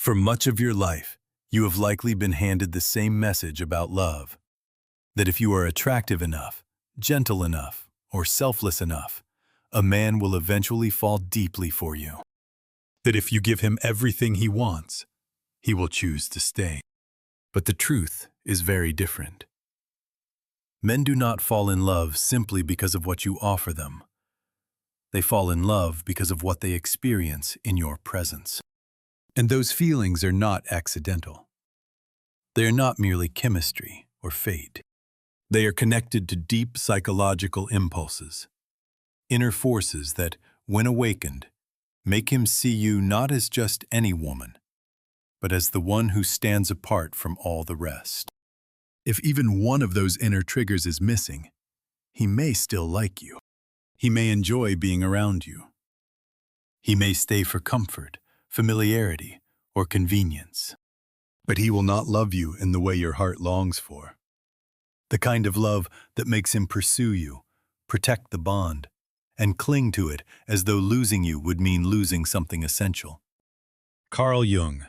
For much of your life, you have likely been handed the same message about love. That if you are attractive enough, gentle enough, or selfless enough, a man will eventually fall deeply for you. That if you give him everything he wants, he will choose to stay. But the truth is very different. Men do not fall in love simply because of what you offer them. They fall in love because of what they experience in your presence. And those feelings are not accidental. They are not merely chemistry or fate. They are connected to deep psychological impulses, inner forces that, when awakened, make him see you not as just any woman, but as the one who stands apart from all the rest. If even one of those inner triggers is missing, he may still like you. He may enjoy being around you. He may stay for comfort, familiarity, or convenience. But he will not love you in the way your heart longs for. The kind of love that makes him pursue you, protect the bond, and cling to it as though losing you would mean losing something essential. Carl Jung,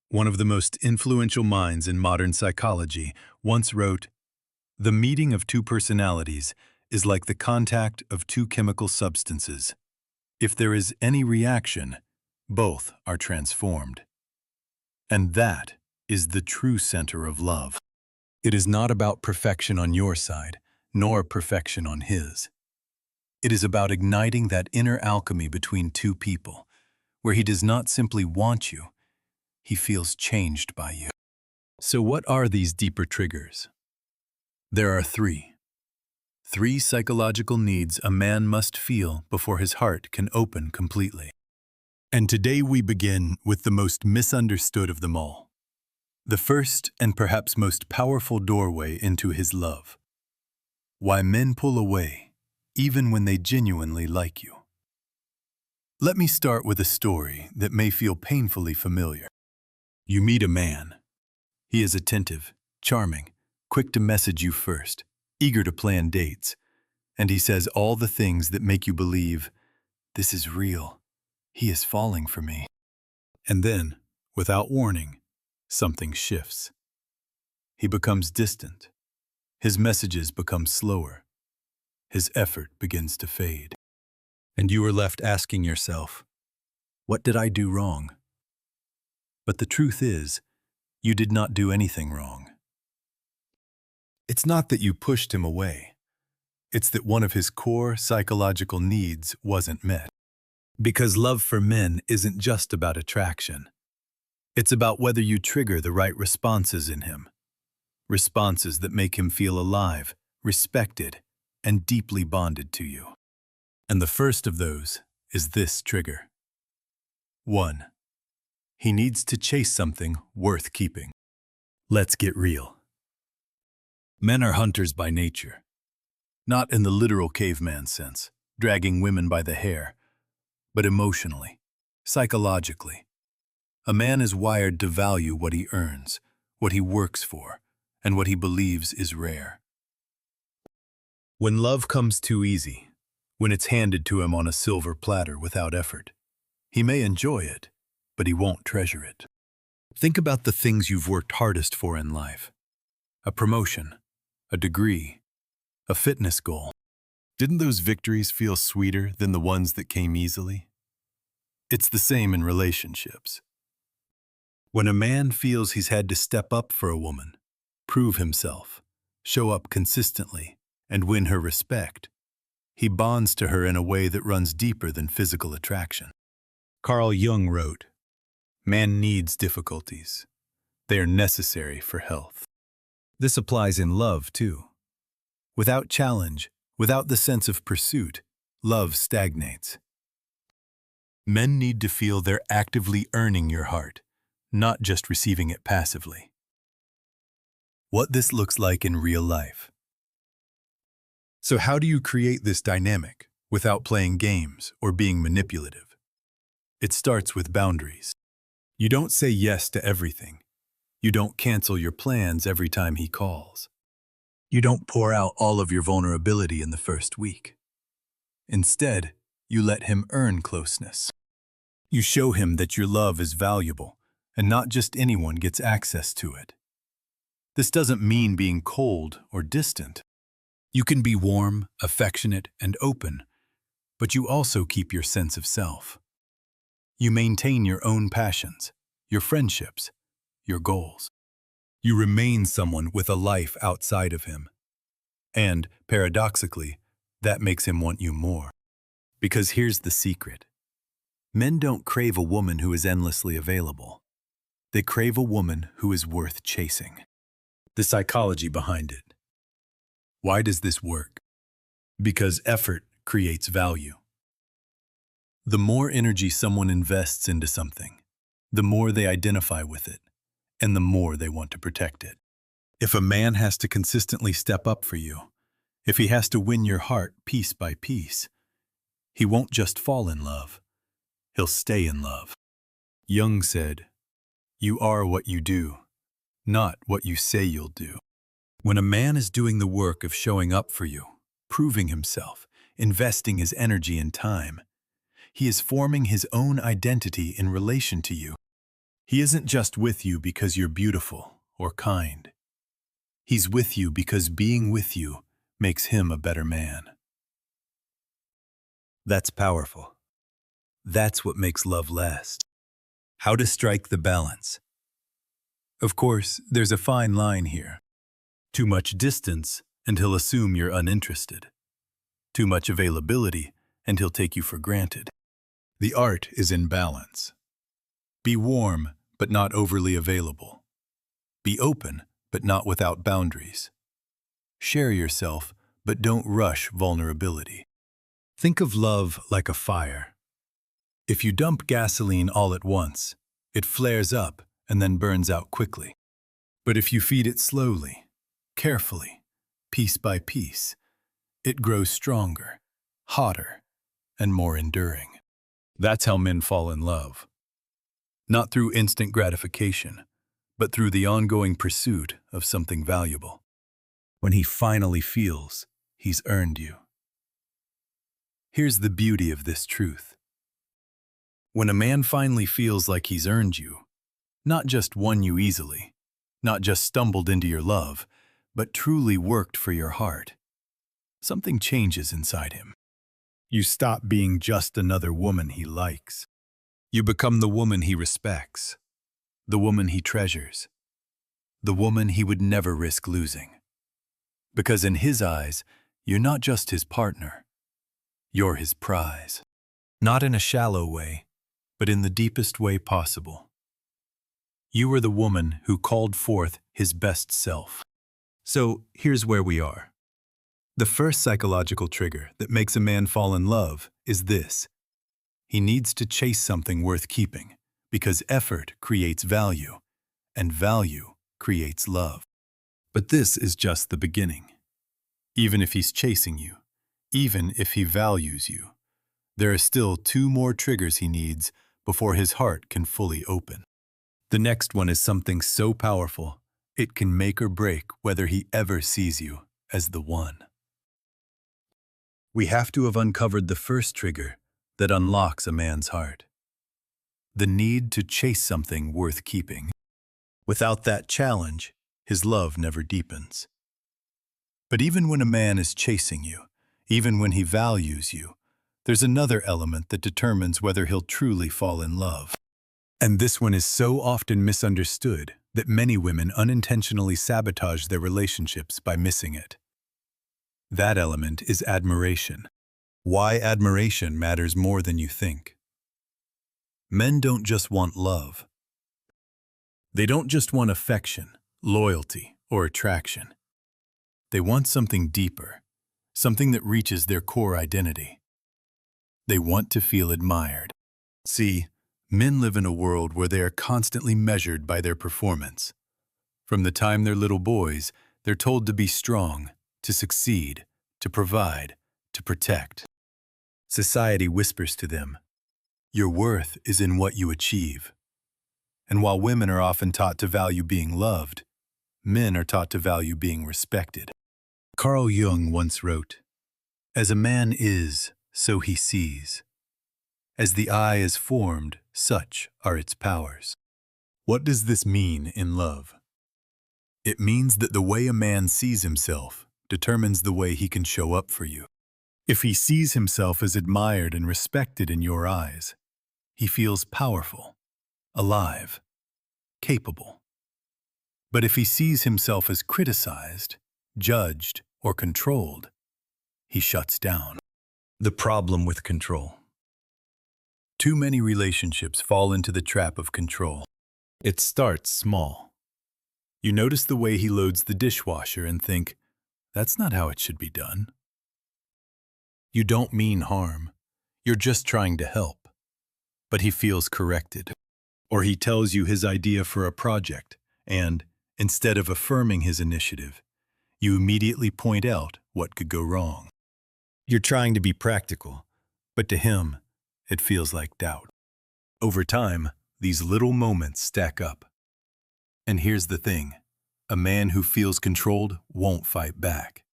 one of the most influential minds in modern psychology, once wrote, "The meeting of two personalities is like the contact of two chemical substances. If there is any reaction, both are transformed." And that is the true center of love. It is not about perfection on your side, nor perfection on his. It is about igniting that inner alchemy between two people, where he does not simply want you, he feels changed by you. So what are these deeper triggers? There are three. Three psychological needs a man must feel before his heart can open completely. And today we begin with the most misunderstood of them all. The first and perhaps most powerful doorway into his love. Why men pull away, even when they genuinely like you. Let me start with a story that may feel painfully familiar. You meet a man. He is attentive, charming, quick to message you first, eager to plan dates, and he says all the things that make you believe, this is real, he is falling for me. And then, without warning, something shifts. He becomes distant. His messages become slower. His effort begins to fade. And you are left asking yourself, what did I do wrong? But the truth is, you did not do anything wrong. It's not that you pushed him away. It's that one of his core psychological needs wasn't met. Because love for men isn't just about attraction. It's about whether you trigger the right responses in him. Responses that make him feel alive, respected, and deeply bonded to you. And the first of those is this trigger. 1. He needs to chase something worth keeping. Let's get real. Men are hunters by nature. Not in the literal caveman sense, dragging women by the hair, but emotionally, psychologically. A man is wired to value what he earns, what he works for, and what he believes is rare. When love comes too easy, when it's handed to him on a silver platter without effort, he may enjoy it, but he won't treasure it. Think about the things you've worked hardest for in life. A promotion, a degree, a fitness goal. Didn't those victories feel sweeter than the ones that came easily? It's the same in relationships. When a man feels he's had to step up for a woman, prove himself, show up consistently, and win her respect, he bonds to her in a way that runs deeper than physical attraction. Carl Jung wrote, "Man needs difficulties. They are necessary for health." This applies in love, too. Without challenge, without the sense of pursuit, love stagnates. Men need to feel they're actively earning your heart, not just receiving it passively. What this looks like in real life. So how do you create this dynamic without playing games or being manipulative? It starts with boundaries. You don't say yes to everything. You don't cancel your plans every time he calls. You don't pour out all of your vulnerability in the first week. Instead, you let him earn closeness. You show him that your love is valuable and not just anyone gets access to it. This doesn't mean being cold or distant. You can be warm, affectionate, and open, but you also keep your sense of self. You maintain your own passions, your friendships, your goals. You remain someone with a life outside of him. And, paradoxically, that makes him want you more. Because here's the secret. Men don't crave a woman who is endlessly available. They crave a woman who is worth chasing. The psychology behind it. Why does this work? Because effort creates value. The more energy someone invests into something, the more they identify with it, and the more they want to protect it. If a man has to consistently step up for you, if he has to win your heart piece by piece, he won't just fall in love, he'll stay in love. Jung said, "You are what you do, not what you say you'll do." When a man is doing the work of showing up for you, proving himself, investing his energy and time, he is forming his own identity in relation to you. He isn't just with you because you're beautiful or kind. He's with you because being with you makes him a better man. That's powerful. That's what makes love last. How to strike the balance. Of course, there's a fine line here. Too much distance, and he'll assume you're uninterested. Too much availability, and he'll take you for granted. The art is in balance. Be warm, but not overly available. Be open, but not without boundaries. Share yourself, but don't rush vulnerability. Think of love like a fire. If you dump gasoline all at once, it flares up and then burns out quickly. But if you feed it slowly, carefully, piece by piece, it grows stronger, hotter, and more enduring. That's how men fall in love. Not through instant gratification, but through the ongoing pursuit of something valuable. When he finally feels he's earned you. Here's the beauty of this truth. When a man finally feels like he's earned you, not just won you easily, not just stumbled into your love, but truly worked for your heart, something changes inside him. You stop being just another woman he likes. You become the woman he respects, the woman he treasures, the woman he would never risk losing. Because in his eyes, you're not just his partner, you're his prize. Not in a shallow way, but in the deepest way possible. You are the woman who called forth his best self. So here's where we are. The first psychological trigger that makes a man fall in love is this. He needs to chase something worth keeping, because effort creates value, and value creates love. But this is just the beginning. Even if he's chasing you, even if he values you, there are still 2 more triggers he needs before his heart can fully open. The next one is something so powerful, it can make or break whether he ever sees you as the one. We have to have uncovered the first trigger that unlocks a man's heart. The need to chase something worth keeping. Without that challenge, his love never deepens. But even when a man is chasing you, even when he values you, there's another element that determines whether he'll truly fall in love. And this one is so often misunderstood that many women unintentionally sabotage their relationships by missing it. That element is admiration. Why admiration matters more than you think. Men don't just want love. They don't just want affection, loyalty, or attraction. They want something deeper, something that reaches their core identity. They want to feel admired. See, men live in a world where they are constantly measured by their performance. From the time they're little boys, they're told to be strong, to succeed, to provide, to protect. Society whispers to them, your worth is in what you achieve. And while women are often taught to value being loved, men are taught to value being respected. Carl Jung once wrote, as a man is, so he sees. As the eye is formed, such are its powers. What does this mean in love? It means that the way a man sees himself determines the way he can show up for you. If he sees himself as admired and respected in your eyes, he feels powerful, alive, capable. But if he sees himself as criticized, judged, or controlled, he shuts down. The problem with control. Too many relationships fall into the trap of control. It starts small. You notice the way he loads the dishwasher and think, that's not how it should be done. You don't mean harm. You're just trying to help. But he feels corrected. Or he tells you his idea for a project, and instead of affirming his initiative, you immediately point out what could go wrong. You're trying to be practical, but to him, it feels like doubt. Over time, these little moments stack up. And here's the thing, a man who feels controlled won't fight back.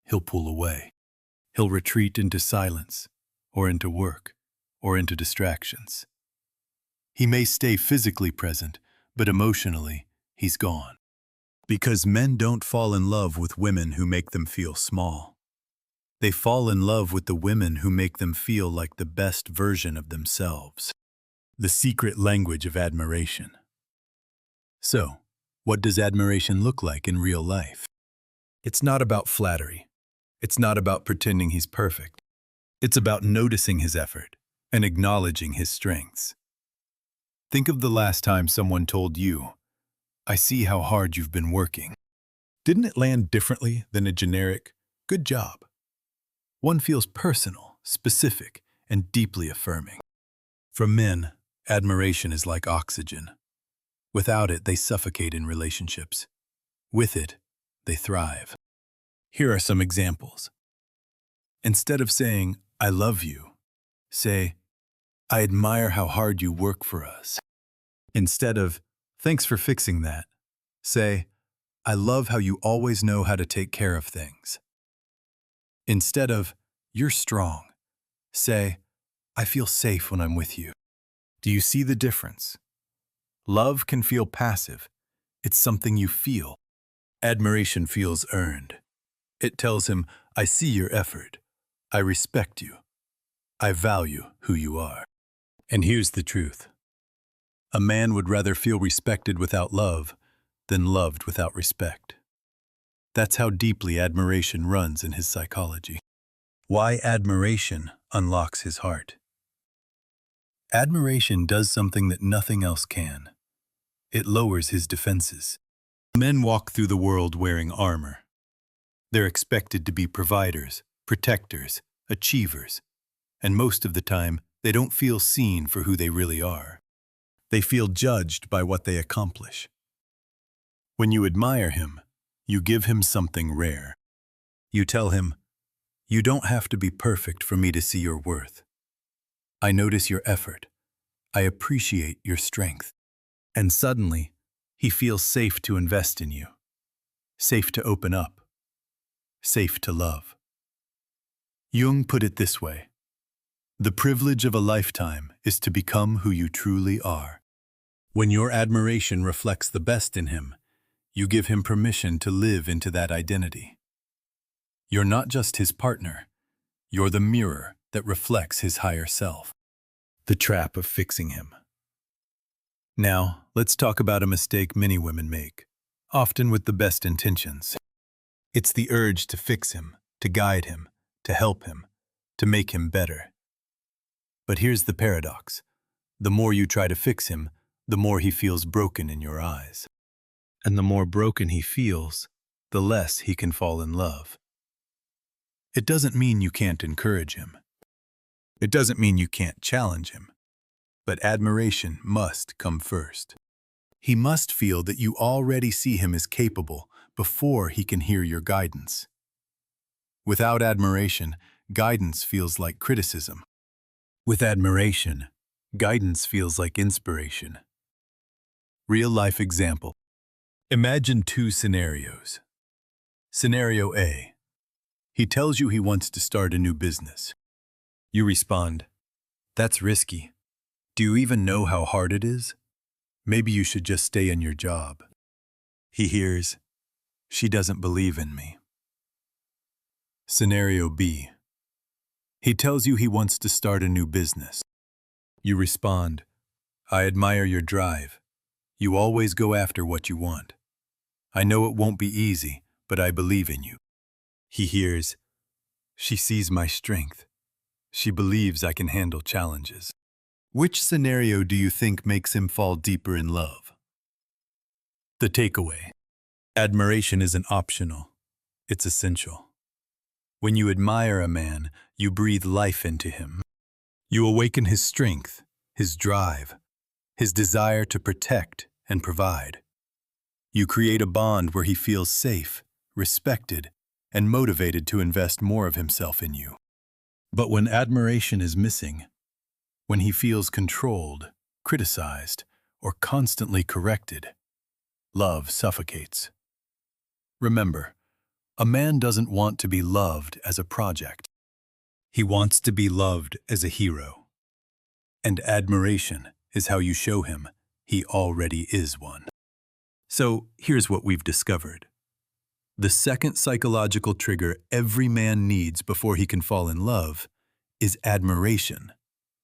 He'll pull away. He'll retreat into silence, or into work, or into distractions. He may stay physically present, but emotionally, he's gone. Because men don't fall in love with women who make them feel small. They fall in love with the women who make them feel like the best version of themselves. The secret language of admiration. So, what does admiration look like in real life? It's not about flattery. It's not about pretending he's perfect. It's about noticing his effort and acknowledging his strengths. Think of the last time someone told you, I see how hard you've been working. Didn't it land differently than a generic, good job? One feels personal, specific, and deeply affirming. For men, admiration is like oxygen. Without it, they suffocate in relationships. With it, they thrive. Here are some examples. Instead of saying, I love you, say, I admire how hard you work for us. Instead of, thanks for fixing that, say, I love how you always know how to take care of things. Instead of, you're strong, say, I feel safe when I'm with you. Do you see the difference? Love can feel passive. It's something you feel. Admiration feels earned. It tells him, I see your effort. I respect you. I value who you are. And here's the truth. A man would rather feel respected without love than loved without respect. That's how deeply admiration runs in his psychology. Why admiration unlocks his heart. Admiration does something that nothing else can. It lowers his defenses. Men walk through the world wearing armor. They're expected to be providers, protectors, achievers, and most of the time, they don't feel seen for who they really are. They feel judged by what they accomplish. When you admire him, you give him something rare. You tell him, you don't have to be perfect for me to see your worth. I notice your effort. I appreciate your strength. And suddenly, he feels safe to invest in you, safe to open up, safe to love. Jung put it this way, the privilege of a lifetime is to become who you truly are. When your admiration reflects the best in him, you give him permission to live into that identity. You're not just his partner, you're the mirror that reflects his higher self. The trap of fixing him. Now, let's talk about a mistake many women make, often with the best intentions. It's the urge to fix him, to guide him, to help him, to make him better. But here's the paradox. The more you try to fix him, the more he feels broken in your eyes. And the more broken he feels, the less he can fall in love. It doesn't mean you can't encourage him. It doesn't mean you can't challenge him. But admiration must come first. He must feel that you already see him as capable before he can hear your guidance. Without admiration, guidance feels like criticism. With admiration, guidance feels like inspiration. Real-life example. Imagine two scenarios. Scenario A. He tells you he wants to start a new business. You respond, that's risky. Do you even know how hard it is? Maybe you should just stay in your job. He hears, she doesn't believe in me. Scenario B. He tells you he wants to start a new business. You respond, I admire your drive. You always go after what you want. I know it won't be easy, but I believe in you. He hears, she sees my strength. She believes I can handle challenges. Which scenario do you think makes him fall deeper in love? The takeaway. Admiration isn't optional. It's essential. When you admire a man, you breathe life into him. You awaken his strength, his drive, his desire to protect and provide. You create a bond where he feels safe, respected, and motivated to invest more of himself in you. But when admiration is missing, when he feels controlled, criticized, or constantly corrected, love suffocates. Remember, a man doesn't want to be loved as a project. He wants to be loved as a hero. And admiration is how you show him he already is one. So here's what we've discovered. The second psychological trigger every man needs before he can fall in love is admiration,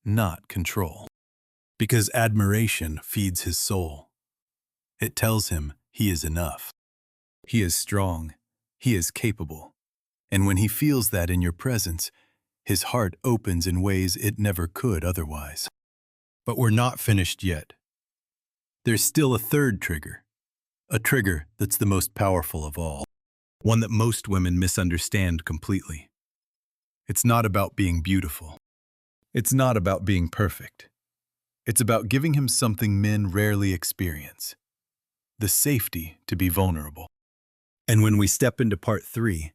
not control. Because admiration feeds his soul. It tells him he is enough. He is strong. He is capable. And when he feels that in your presence, his heart opens in ways it never could otherwise. But we're not finished yet. There's still a third trigger. A trigger that's the most powerful of all. One that most women misunderstand completely. It's not about being beautiful. It's not about being perfect. It's about giving him something men rarely experience. The safety to be vulnerable. And when we step into part 3,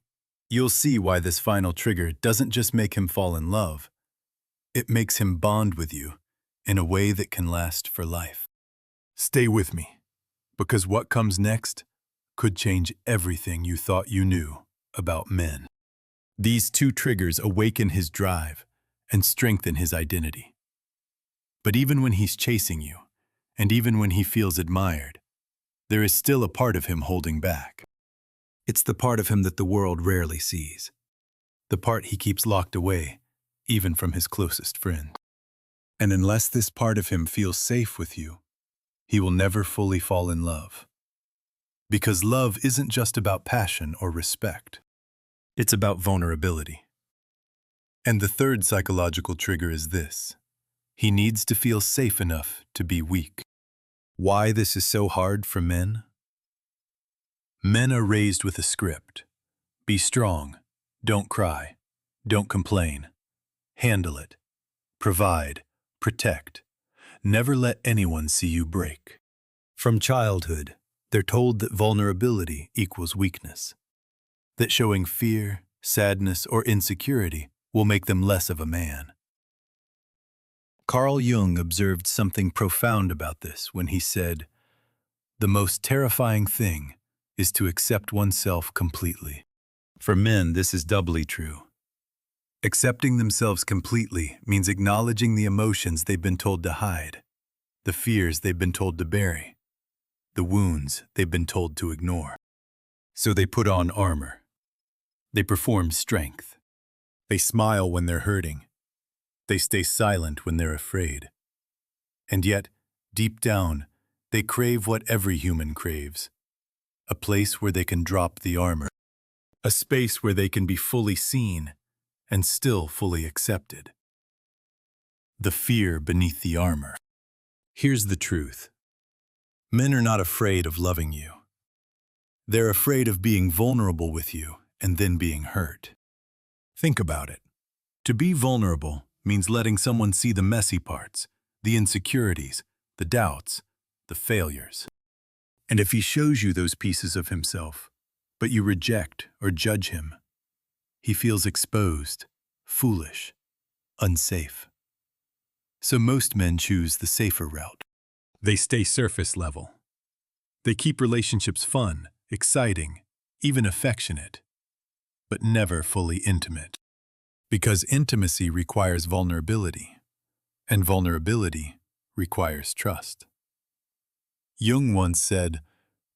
you'll see why this final trigger doesn't just make him fall in love. It makes him bond with you in a way that can last for life. Stay with me, because what comes next could change everything you thought you knew about men. These two triggers awaken his drive and strengthen his identity. But even when he's chasing you, and even when he feels admired, there is still a part of him holding back. It's the part of him that the world rarely sees. The part he keeps locked away, even from his closest friend. And unless this part of him feels safe with you, he will never fully fall in love. Because love isn't just about passion or respect. It's about vulnerability. And the third psychological trigger is this. He needs to feel safe enough to be weak. Why this is so hard for men? Men are raised with a script. Be strong. Don't cry. Don't complain. Handle it. Provide. Protect. Never let anyone see you break. From childhood, they're told that vulnerability equals weakness. That showing fear, sadness, or insecurity will make them less of a man. Carl Jung observed something profound about this when he said, "The most terrifying thing is to accept oneself completely." For men, this is doubly true. Accepting themselves completely means acknowledging the emotions they've been told to hide, the fears they've been told to bury, the wounds they've been told to ignore. So they put on armor. They perform strength. They smile when they're hurting. They stay silent when they're afraid. And yet, deep down, they crave what every human craves. A place where they can drop the armor. A space where they can be fully seen and still fully accepted. The fear beneath the armor. Here's the truth. Men are not afraid of loving you. They're afraid of being vulnerable with you and then being hurt. Think about it. To be vulnerable means letting someone see the messy parts, the insecurities, the doubts, the failures. And if he shows you those pieces of himself, but you reject or judge him, he feels exposed, foolish, unsafe. So most men choose the safer route. They stay surface level. They keep relationships fun, exciting, even affectionate, but never fully intimate. Because intimacy requires vulnerability, and vulnerability requires trust. Jung once said,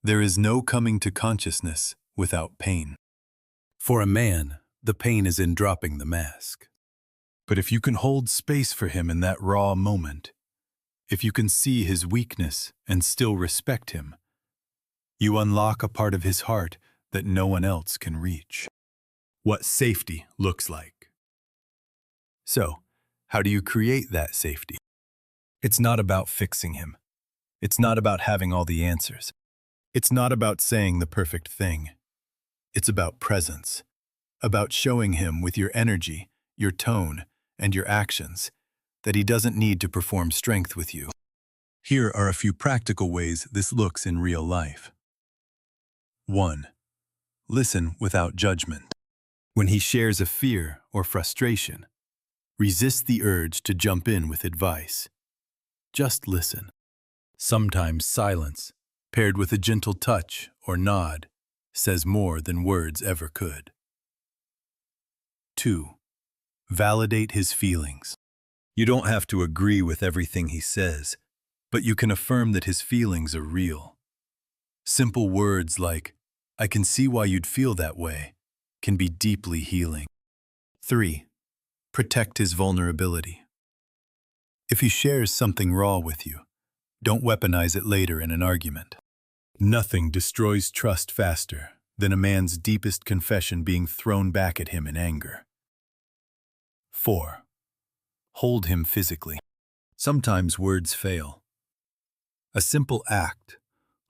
"There is no coming to consciousness without pain." For a man, the pain is in dropping the mask. But if you can hold space for him in that raw moment, if you can see his weakness and still respect him, you unlock a part of his heart that no one else can reach. What safety looks like. So, how do you create that safety? It's not about fixing him. It's not about having all the answers. It's not about saying the perfect thing. It's about presence, about showing him with your energy, your tone, and your actions that he doesn't need to perform strength with you. Here are a few practical ways this looks in real life. 1. Listen without judgment. When he shares a fear or frustration, resist the urge to jump in with advice. Just listen. Sometimes silence, paired with a gentle touch or nod, says more than words ever could. 2. Validate his feelings. You don't have to agree with everything he says, but you can affirm that his feelings are real. Simple words like, "I can see why you'd feel that way," can be deeply healing. 3. Protect his vulnerability. If he shares something raw with you, don't weaponize it later in an argument. Nothing destroys trust faster than a man's deepest confession being thrown back at him in anger. 4. Hold him physically. Sometimes words fail. A simple act,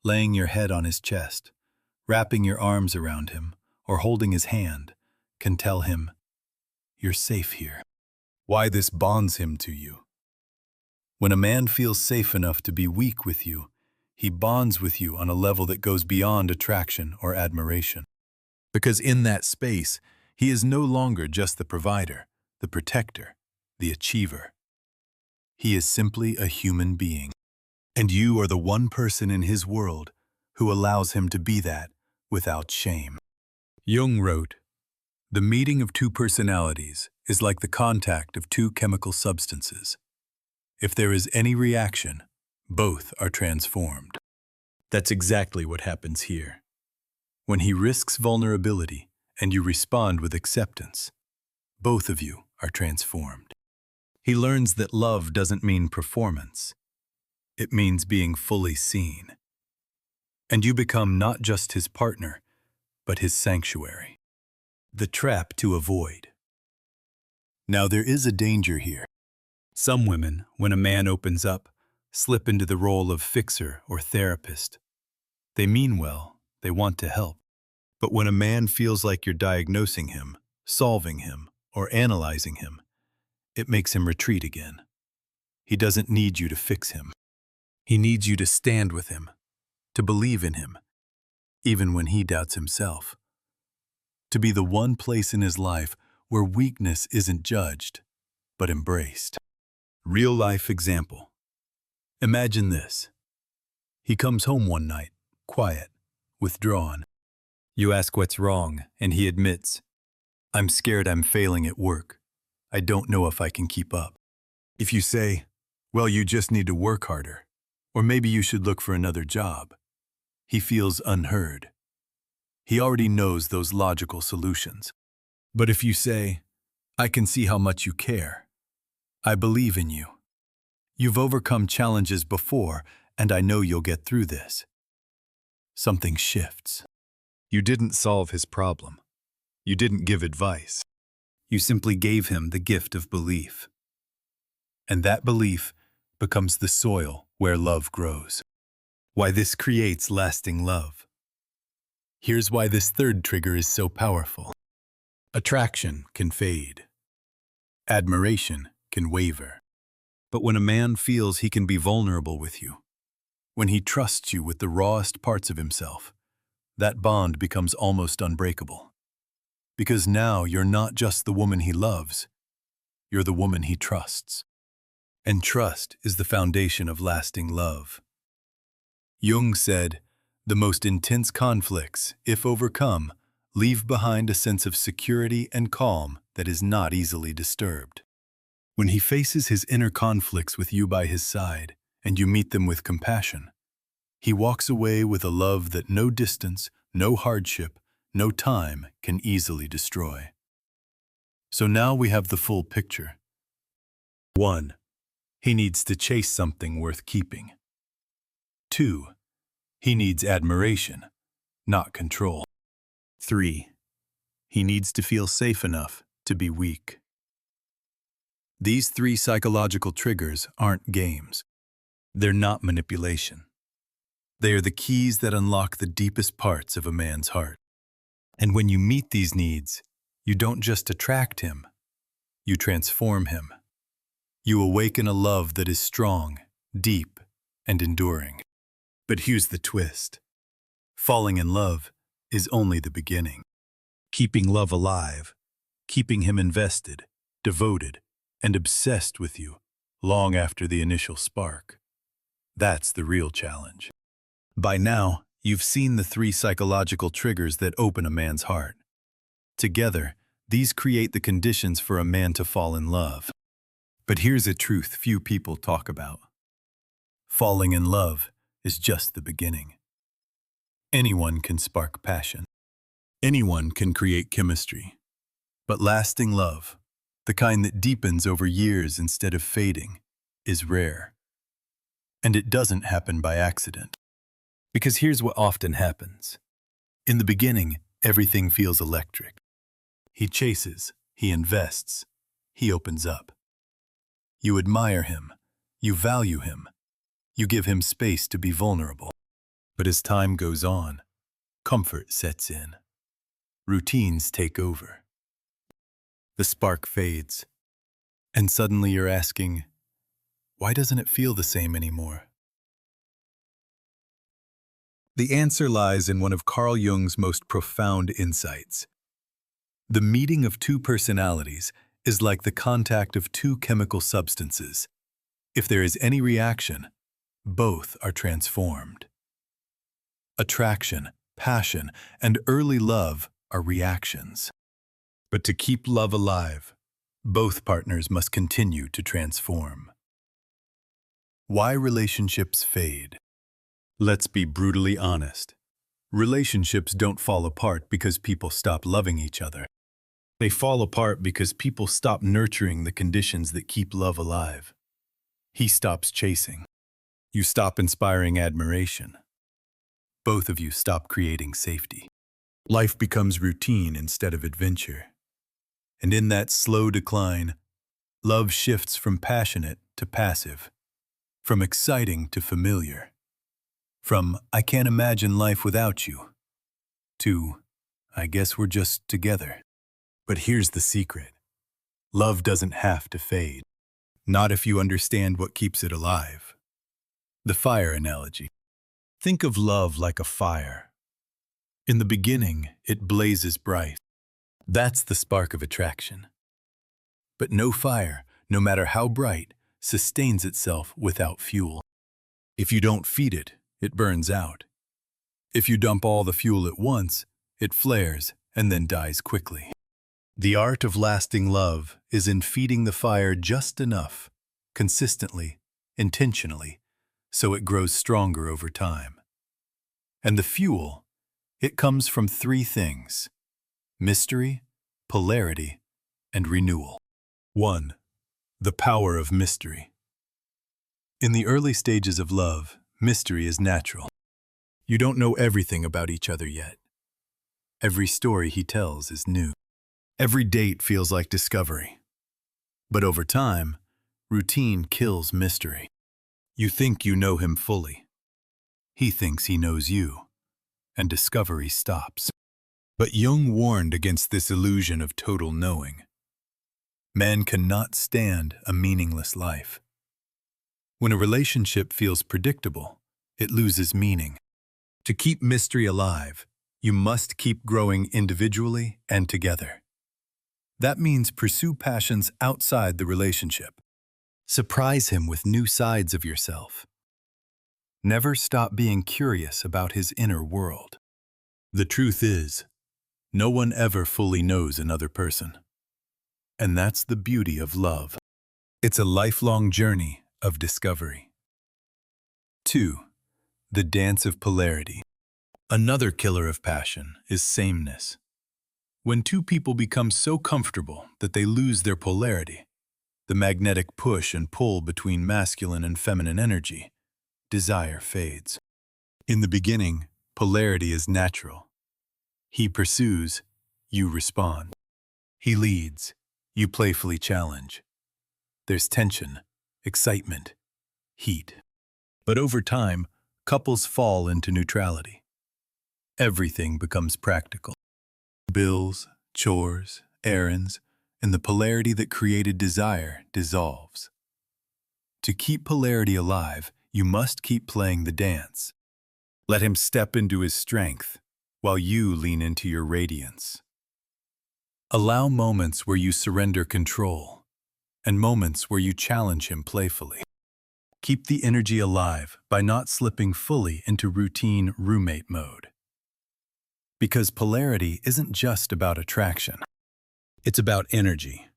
laying your head on his chest, wrapping your arms around him, or holding his hand, can tell him, "You're safe here." Why this bonds him to you. When a man feels safe enough to be weak with you, he bonds with you on a level that goes beyond attraction or admiration. Because in that space, he is no longer just the provider, the protector, the achiever. He is simply a human being. And you are the one person in his world who allows him to be that without shame. Jung wrote, "The meeting of two personalities is like the contact of two chemical substances. If there is any reaction, both are transformed." That's exactly what happens here. When he risks vulnerability and you respond with acceptance, both of you are transformed. He learns that love doesn't mean performance. It means being fully seen. And you become not just his partner, but his sanctuary. The trap to avoid. Now there is a danger here. Some women, when a man opens up, slip into the role of fixer or therapist. They mean well, they want to help. But when a man feels like you're diagnosing him, solving him, or analyzing him, it makes him retreat again. He doesn't need you to fix him. He needs you to stand with him, to believe in him, even when he doubts himself. To be the one place in his life where weakness isn't judged, but embraced. Real-life example. Imagine this. He comes home one night, quiet, withdrawn. You ask what's wrong, and he admits, "I'm scared I'm failing at work. I don't know if I can keep up." If you say, "Well, you just need to work harder," or maybe you should look for another job, he feels unheard. He already knows those logical solutions. But if you say, "I can see how much you care. I believe in you. You've overcome challenges before, and I know you'll get through this," something shifts. You didn't solve his problem. You didn't give advice. You simply gave him the gift of belief. And that belief becomes the soil where love grows. Why this creates lasting love. Here's why this third trigger is so powerful. Attraction can fade. Admiration can waver. But when a man feels he can be vulnerable with you, when he trusts you with the rawest parts of himself, that bond becomes almost unbreakable. Because now you're not just the woman he loves, you're the woman he trusts. And trust is the foundation of lasting love. Jung said, "The most intense conflicts, if overcome, leave behind a sense of security and calm that is not easily disturbed." When he faces his inner conflicts with you by his side, and you meet them with compassion, He walks away with a love that no distance, no hardship, no time can easily destroy. So now we have the full picture. 1. He needs to chase something worth keeping. 2. He needs admiration, not control. 3. He needs to feel safe enough to be weak. These 3 psychological triggers aren't games. They're not manipulation. They are the keys that unlock the deepest parts of a man's heart. And when you meet these needs, you don't just attract him, you transform him. You awaken a love that is strong, deep, and enduring. But here's the twist. Falling in love is only the beginning. Keeping love alive, keeping him invested, devoted, and obsessed with you long after the initial spark. That's the real challenge. By now, you've seen the 3 psychological triggers that open a man's heart. Together, these create the conditions for a man to fall in love. But here's a truth few people talk about. Falling in love is just the beginning. Anyone can spark passion. Anyone can create chemistry. But lasting love, the kind that deepens over years instead of fading, is rare. And it doesn't happen by accident. Because here's what often happens. In the beginning, everything feels electric. He chases, he invests, he opens up. You admire him, you value him, you give him space to be vulnerable. But as time goes on, comfort sets in. Routines take over. The spark fades. And suddenly you're asking, why doesn't it feel the same anymore? The answer lies in one of Carl Jung's most profound insights. The meeting of 2 personalities is like the contact of 2 chemical substances. If there is any reaction, both are transformed. Attraction, passion, and early love are reactions. But to keep love alive, both partners must continue to transform. Why relationships fade? Let's be brutally honest. Relationships don't fall apart because people stop loving each other. They fall apart because people stop nurturing the conditions that keep love alive. He stops chasing. You stop inspiring admiration. Both of you stop creating safety. Life becomes routine instead of adventure. And in that slow decline, love shifts from passionate to passive, from exciting to familiar. From, I can't imagine life without you, to, I guess we're just together. But here's the secret. Love doesn't have to fade. Not if you understand what keeps it alive. The fire analogy. Think of love like a fire. In the beginning, it blazes bright. That's the spark of attraction. But no fire, no matter how bright, sustains itself without fuel. If you don't feed it, it burns out. If you dump all the fuel at once, it flares and then dies quickly. The art of lasting love is in feeding the fire just enough, consistently, intentionally, so it grows stronger over time. And the fuel, it comes from 3 things: mystery, polarity, and renewal. 1. The power of mystery. In the early stages of love, mystery is natural. You don't know everything about each other yet. Every story he tells is new. Every date feels like discovery. But over time, routine kills mystery. You think you know him fully. He thinks he knows you, and discovery stops. But Jung warned against this illusion of total knowing. Man cannot stand a meaningless life. When a relationship feels predictable, it loses meaning. To keep mystery alive, you must keep growing individually and together. That means pursue passions outside the relationship. Surprise him with new sides of yourself. Never stop being curious about his inner world. The truth is, no one ever fully knows another person. And that's the beauty of love. It's a lifelong journey of discovery. 2. The dance of polarity. Another killer of passion is sameness. When two people become so comfortable that they lose their polarity, the magnetic push and pull between masculine and feminine energy, desire fades. In the beginning, polarity is natural. He pursues, you respond. He leads, you playfully challenge. There's tension, excitement, heat. But over time, couples fall into neutrality. Everything becomes practical. Bills, chores, errands, and the polarity that created desire dissolves. To keep polarity alive, you must keep playing the dance. Let him step into his strength, while you lean into your radiance. Allow moments where you surrender control, and moments where you challenge him playfully. Keep the energy alive by not slipping fully into routine roommate mode. Because polarity isn't just about attraction. It's about energy.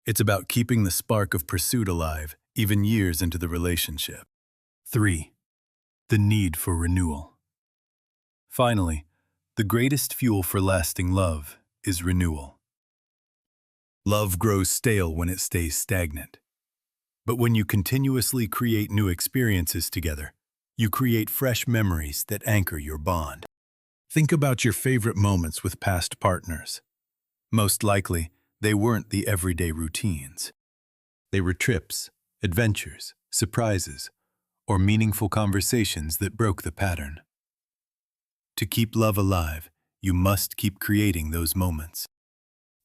It's about keeping the spark of pursuit alive even years into the relationship. 3. The need for renewal. Finally, the greatest fuel for lasting love is renewal. Love grows stale when it stays stagnant. But when you continuously create new experiences together, you create fresh memories that anchor your bond. Think about your favorite moments with past partners. Most likely, they weren't the everyday routines. They were trips, adventures, surprises, or meaningful conversations that broke the pattern. To keep love alive, you must keep creating those moments.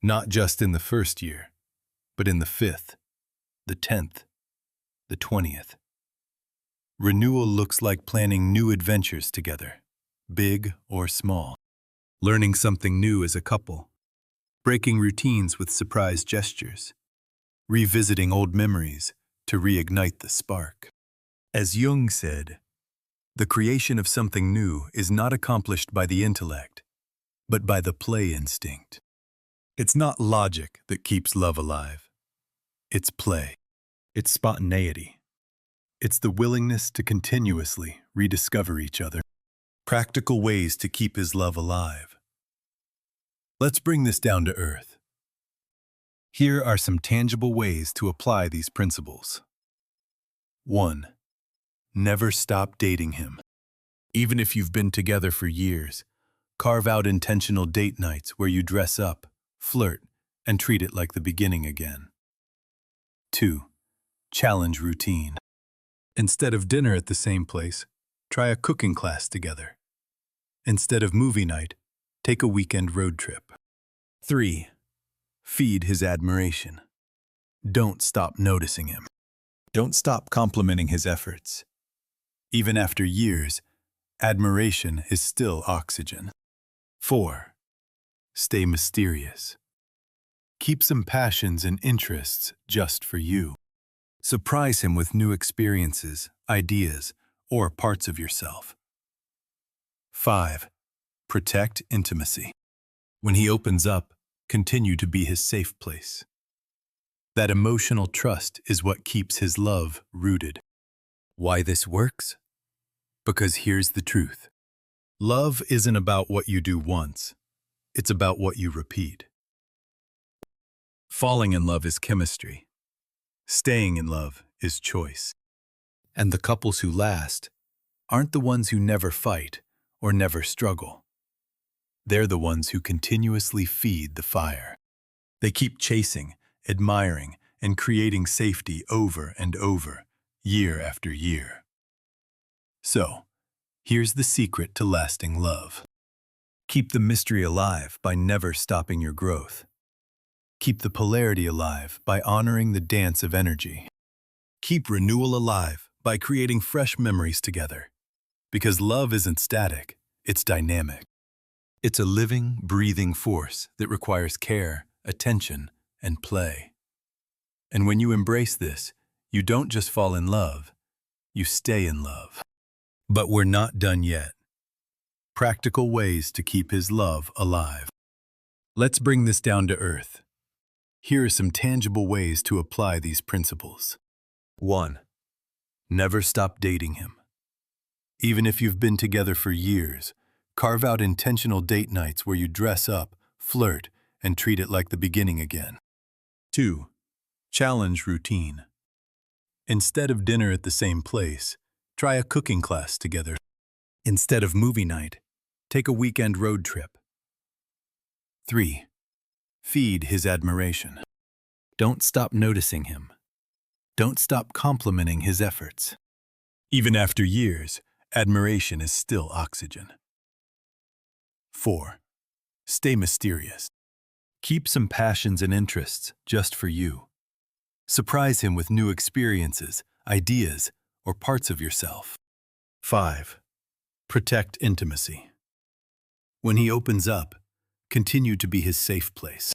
Not just in the first year, but in the 5th, the 10th, the 20th. Renewal looks like planning new adventures together, big or small. Learning something new as a couple. Breaking routines with surprise gestures. Revisiting old memories to reignite the spark. As Jung said, the creation of something new is not accomplished by the intellect, but by the play instinct. It's not logic that keeps love alive. It's play. It's spontaneity. It's the willingness to continuously rediscover each other. Practical ways to keep his love alive. Let's bring this down to earth. Here are some tangible ways to apply these principles. 1. Never stop dating him. Even if you've been together for years, carve out intentional date nights where you dress up, flirt, and treat it like the beginning again. 2. Challenge routine. Instead of dinner at the same place, try a cooking class together. Instead of movie night, take a weekend road trip. 3. Feed his admiration. Don't stop noticing him. Don't stop complimenting his efforts. Even after years, admiration is still oxygen. 4. Stay mysterious. Keep some passions and interests just for you. Surprise him with new experiences, ideas, or parts of yourself. 5. Protect intimacy. When he opens up, continue to be his safe place. That emotional trust is what keeps his love rooted. Why this works? Because here's the truth. Love isn't about what you do once. It's about what you repeat. Falling in love is chemistry. Staying in love is choice. And the couples who last aren't the ones who never fight or never struggle. They're the ones who continuously feed the fire. They keep chasing, admiring, and creating safety over and over, year after year. So, here's the secret to lasting love. Keep the mystery alive by never stopping your growth. Keep the polarity alive by honoring the dance of energy. Keep renewal alive by creating fresh memories together. Because love isn't static, it's dynamic. It's a living, breathing force that requires care, attention, and play. And when you embrace this, you don't just fall in love, you stay in love. But we're not done yet. Practical ways to keep his love alive. Let's bring this down to earth. Here are some tangible ways to apply these principles. 1. Never stop dating him. Even if you've been together for years, carve out intentional date nights where you dress up, flirt, and treat it like the beginning again. 2. Challenge routine. Instead of dinner at the same place, try a cooking class together. Instead of movie night, take a weekend road trip. 3. Feed his admiration. Don't stop noticing him. Don't stop complimenting his efforts. Even after years, admiration is still oxygen. 4. Stay mysterious. Keep some passions and interests just for you. Surprise him with new experiences, ideas, or parts of yourself. 5. Protect intimacy. When he opens up, continue to be his safe place.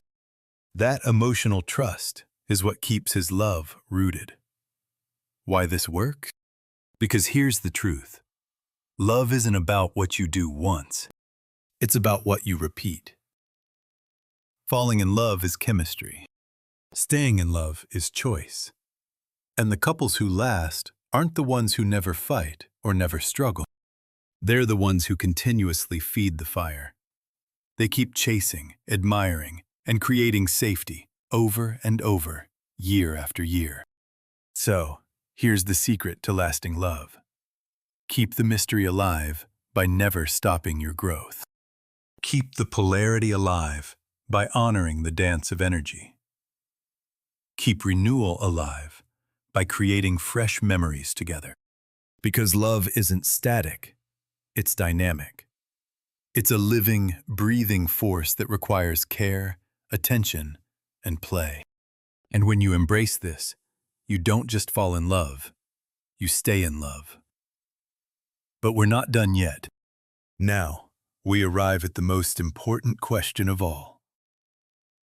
That emotional trust is what keeps his love rooted. Why this works? Because here's the truth. Love isn't about what you do once. It's about what you repeat. Falling in love is chemistry. Staying in love is choice. And the couples who last aren't the ones who never fight or never struggle. They're the ones who continuously feed the fire. They keep chasing, admiring, and creating safety over and over, year after year. So, here's the secret to lasting love. Keep the mystery alive by never stopping your growth. Keep the polarity alive by honoring the dance of energy. Keep renewal alive by creating fresh memories together. Because love isn't static, it's dynamic. It's a living, breathing force that requires care, attention, and play. And when you embrace this, you don't just fall in love, you stay in love. But we're not done yet. Now, we arrive at the most important question of all.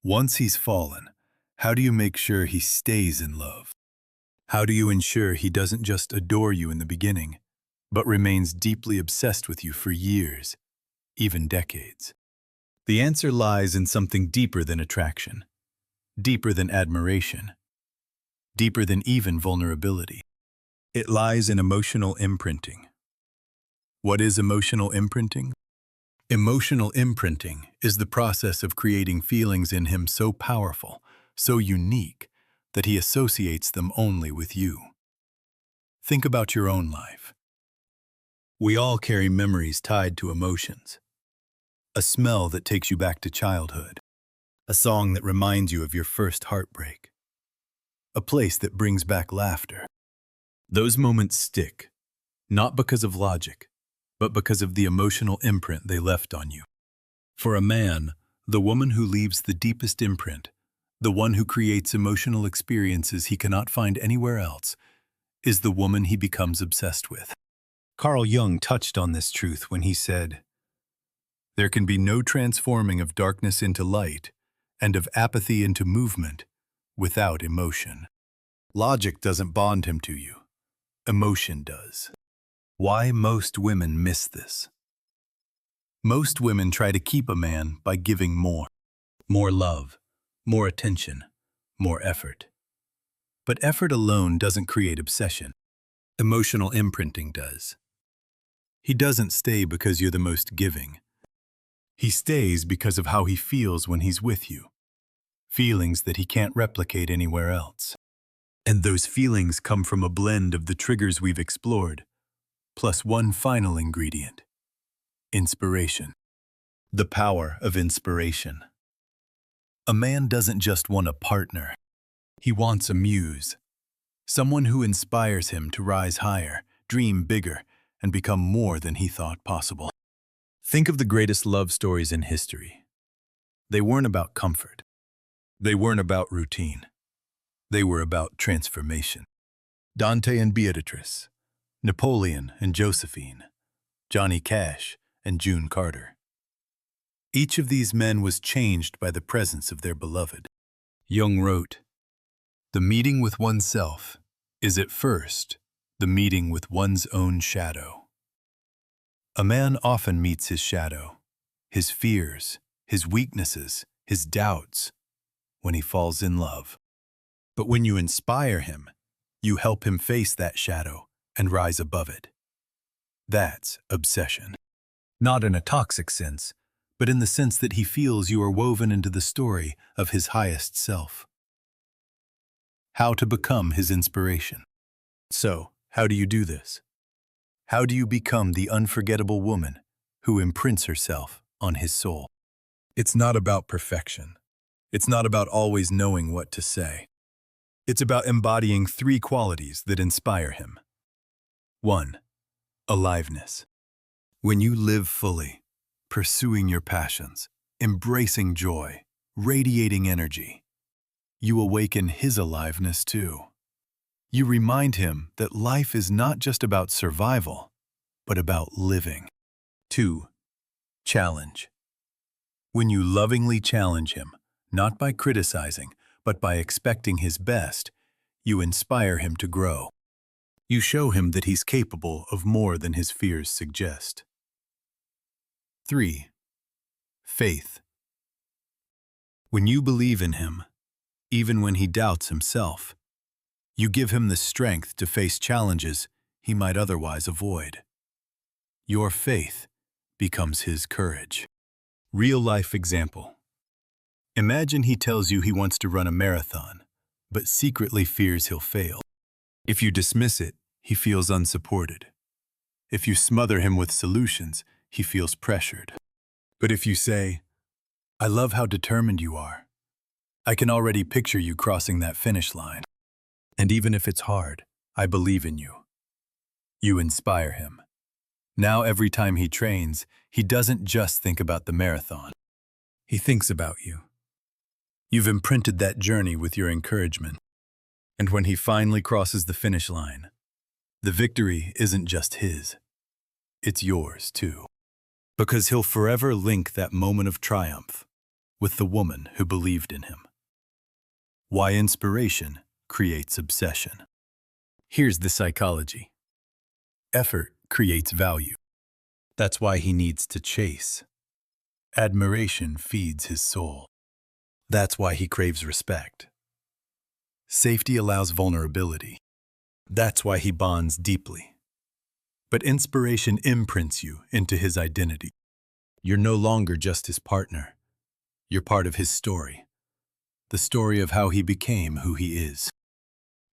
Once he's fallen, how do you make sure he stays in love? How do you ensure he doesn't just adore you in the beginning, but remains deeply obsessed with you for years, even decades? The answer lies in something deeper than attraction, deeper than admiration, deeper than even vulnerability. It lies in emotional imprinting. What is emotional imprinting? Emotional imprinting is the process of creating feelings in him so powerful, so unique, that he associates them only with you. Think about your own life. We all carry memories tied to emotions. A smell that takes you back to childhood. A song that reminds you of your first heartbreak. A place that brings back laughter. Those moments stick, not because of logic, but because of the emotional imprint they left on you. For a man, the woman who leaves the deepest imprint, the one who creates emotional experiences he cannot find anywhere else, is the woman he becomes obsessed with. Carl Jung touched on this truth when he said, "There can be no transforming of darkness into light and of apathy into movement without emotion." Logic doesn't bond him to you. Emotion does. Why most women miss this? Most women try to keep a man by giving more. More love, more attention, more effort. But effort alone doesn't create obsession. Emotional imprinting does. He doesn't stay because you're the most giving. He stays because of how he feels when he's with you. Feelings that he can't replicate anywhere else. And those feelings come from a blend of the triggers we've explored, plus one final ingredient: inspiration. The power of inspiration. A man doesn't just want a partner. He wants a muse. Someone who inspires him to rise higher, dream bigger, and become more than he thought possible. Think of the greatest love stories in history. They weren't about comfort. They weren't about routine. They were about transformation. Dante and Beatrice, Napoleon and Josephine, Johnny Cash and June Carter. Each of these men was changed by the presence of their beloved. Jung wrote, "The meeting with oneself is at first the meeting with one's own shadow." A man often meets his shadow, his fears, his weaknesses, his doubts, when he falls in love. But when you inspire him, you help him face that shadow and rise above it. That's obsession. Not in a toxic sense, but in the sense that he feels you are woven into the story of his highest self. How to become his inspiration. So, how do you do this? How do you become the unforgettable woman who imprints herself on his soul? It's not about perfection. It's not about always knowing what to say. It's about embodying 3 qualities that inspire him. 1. Aliveness. When you live fully, pursuing your passions, embracing joy, radiating energy, you awaken his aliveness too. You remind him that life is not just about survival, but about living. 2. Challenge. When you lovingly challenge him, not by criticizing, but by expecting his best, you inspire him to grow. You show him that he's capable of more than his fears suggest. 3. Faith. When you believe in him, even when he doubts himself, you give him the strength to face challenges he might otherwise avoid. Your faith becomes his courage. Real-life example. Imagine he tells you he wants to run a marathon, but secretly fears he'll fail. If you dismiss it, he feels unsupported. If you smother him with solutions, he feels pressured. But if you say, "I love how determined you are. I can already picture you crossing that finish line. And even if it's hard, I believe in you." You inspire him. Now every time he trains, he doesn't just think about the marathon. He thinks about you. You've imprinted that journey with your encouragement. And when he finally crosses the finish line, the victory isn't just his. It's yours too. Because he'll forever link that moment of triumph with the woman who believed in him. Why inspiration creates obsession. Here's the psychology. Effort creates value. That's why he needs to chase. Admiration feeds his soul. That's why he craves respect. Safety allows vulnerability. That's why he bonds deeply. But inspiration imprints you into his identity. You're no longer just his partner. You're part of his story. The story of how he became who he is.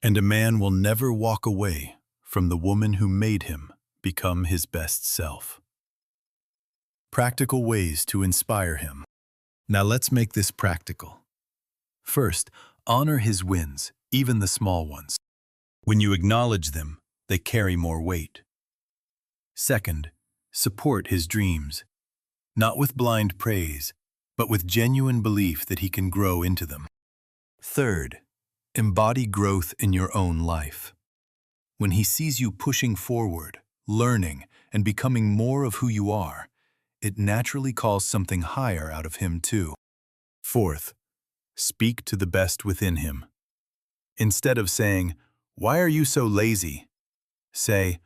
And a man will never walk away from the woman who made him become his best self. Practical ways to inspire him. Now let's make this practical. First, honor his wins, even the small ones. When you acknowledge them, they carry more weight. Second, support his dreams, not with blind praise, but with genuine belief that he can grow into them. Third, embody growth in your own life. When he sees you pushing forward, learning, and becoming more of who you are, it naturally calls something higher out of him too. Fourth, speak to the best within him. Instead of saying, "Why are you so lazy?" say,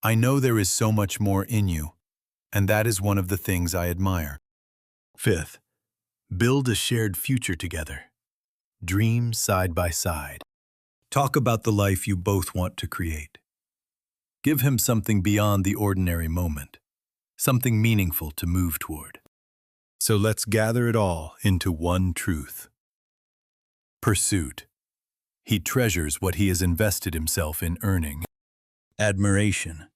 "I know there is so much more in you, and that is one of the things I admire." Fifth, build a shared future together. Dream side by side. Talk about the life you both want to create. Give him something beyond the ordinary moment, something meaningful to move toward. So let's gather it all into one truth. Pursuit. He treasures what he has invested himself in earning. Admiration.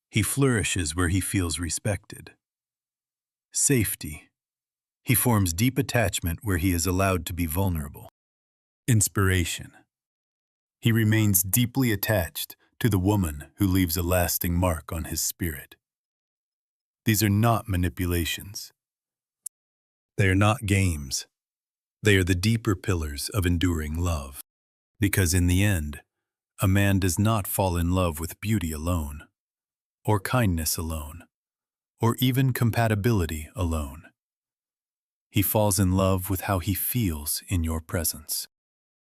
He flourishes where he feels respected. Safety. He forms deep attachment where he is allowed to be vulnerable. Inspiration. He remains deeply attached to the woman who leaves a lasting mark on his spirit. These are not manipulations. They are not games. They are the deeper pillars of enduring love. Because in the end, a man does not fall in love with beauty alone, or kindness alone, or even compatibility alone. He falls in love with how he feels in your presence.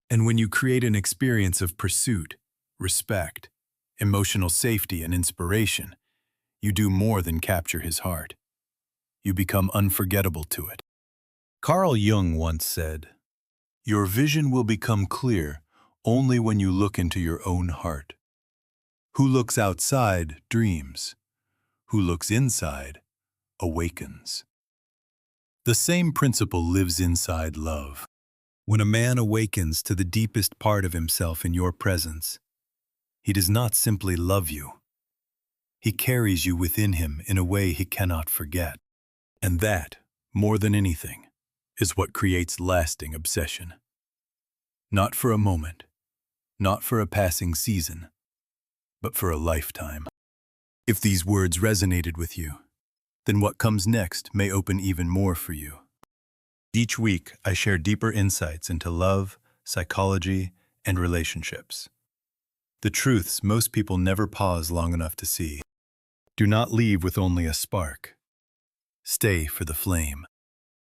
And when you create an experience of pursuit, respect, emotional safety, and inspiration, you do more than capture his heart. You become unforgettable to it. Carl Jung once said, "Your vision will become clear only when you look into your own heart. Who looks outside dreams. who looks inside awakens. The same principle lives inside love. When a man awakens to the deepest part of himself in your presence, he does not simply love you. He carries you within him in a way he cannot forget. And that, more than anything, is what creates lasting obsession. Not for a moment, not for a passing season, but for a lifetime. If these words resonated with you, then what comes next may open even more for you. Each week, I share deeper insights into love, psychology, and relationships. The truths most people never pause long enough to see. Do not leave with only a spark. Stay for the flame.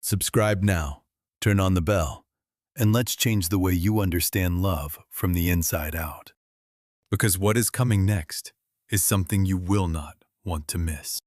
Subscribe now, turn on the bell, and let's change the way you understand love from the inside out. Because what is coming next is something you will not want to miss.